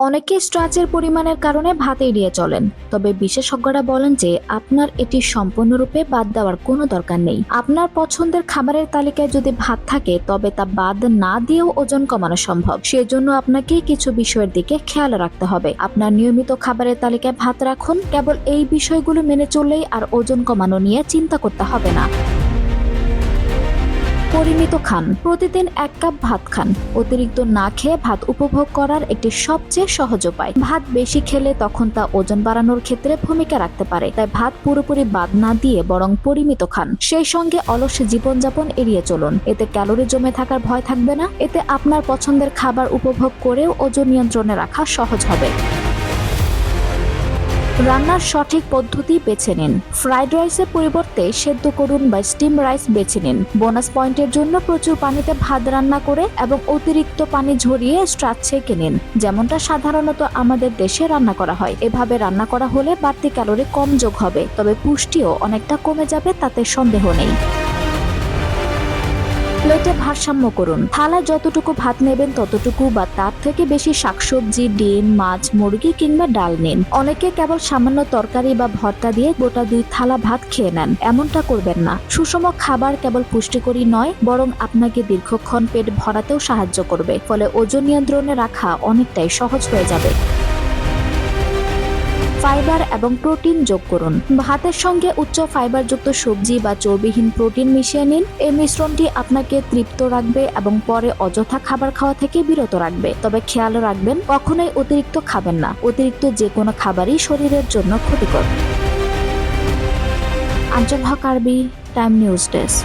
অনেকে স্টার্চের পরিমাণের কারণে ভাত এড়িয়ে চলেন, তবে বিশেষজ্ঞরা বলেন যে আপনার এটি সম্পূর্ণরূপে বাদ দেওয়ার কোনো দরকার নেই। আপনার পছন্দের খাবারের তালিকায় যদি ভাত থাকে তবে তা বাদ না দিয়েও ওজন কমানো সম্ভব। সেজন্য আপনাকে কিছু বিষয়ের দিকে খেয়াল রাখতে হবে। আপনার নিয়মিত খাবারের তালিকায় ভাত রাখুন, কেবল এই বিষয়গুলো মেনে চললেই আর ওজন কমানো নিয়ে চিন্তা করতে হবে না। পরিমিত খান। প্রতিদিন 1 কাপ ভাত খান। অতিরিক্ত না খেয়ে ভাত উপভোগ করার একটি সবচেয়ে সহজ উপায়। ভাত বেশি খেলে তখন তা ওজন বাড়ানোর ক্ষেত্রে ভূমিকা রাখতে পারে, তাই ভাত পুরোপুরি বাদ না দিয়ে বরং পরিমিত খান। সেই সঙ্গে অলস জীবনযাপন এড়িয়ে চলুন। এতে ক্যালোরি জমে থাকার ভয় থাকবে না। এতে আপনার পছন্দের খাবার উপভোগ করেও ওজন নিয়ন্ত্রণে রাখা সহজ হবে। রান্নার সঠিক পদ্ধতি বেছে নিন। ফ্রাইড রাইসের পরিবর্তে সেদ্ধ করুন বা স্টিম রাইস বেছে নিন। বোনাস পয়েন্টের জন্য প্রচুর পানিতে ভাত রান্না করে এবং অতিরিক্ত পানি ঝরিয়ে স্টার্চ ছেঁকে নিন, যেমনটা সাধারণত আমাদের দেশে রান্না করা হয়। এভাবে রান্না করা হলে বাড়তি ক্যালোরি কম যোগ হবে, তবে পুষ্টিও অনেকটা কমে যাবে, তাতে সন্দেহ নেই। প্লেটে ভারসাম্য করুন। থালায় যতটুকু ভাত নেবেন ততটুকু বা তার থেকে বেশি শাকসবজি, ডিম, মাছ, মুরগি কিংবা ডাল নিন। অনেকে কেবল সামান্য তরকারি বা ভর্তা দিয়ে গোটা 2 থালা ভাত খেয়ে নেন। এমনটা করবেন না। সুষম খাবার কেবল পুষ্টিকরই নয়, বরং আপনাকে দীর্ঘক্ষণ পেট ভরাতেও সাহায্য করবে। ফলে ওজন নিয়ন্ত্রণে রাখা অনেকটাই সহজ হয়ে যাবে। ফাইবার এবং প্রোটিন যোগ করুন। ভাতের সঙ্গে উচ্চ ফাইবারযুক্ত সবজি বা চর্বিহীন প্রোটিন মিশিয়ে নিন। এই মিশ্রণটি আপনাকে তৃপ্ত রাখবে এবং পরে অযথা খাবার খাওয়া থেকে বিরত রাখবে। তবে খেয়াল রাখবেন, কখনোই অতিরিক্ত খাবেন না। অতিরিক্ত যে কোনো খাবারই শরীরের জন্য ক্ষতিকর। আঞ্চল হক আরবি, টাইম নিউজ ডেস্ক।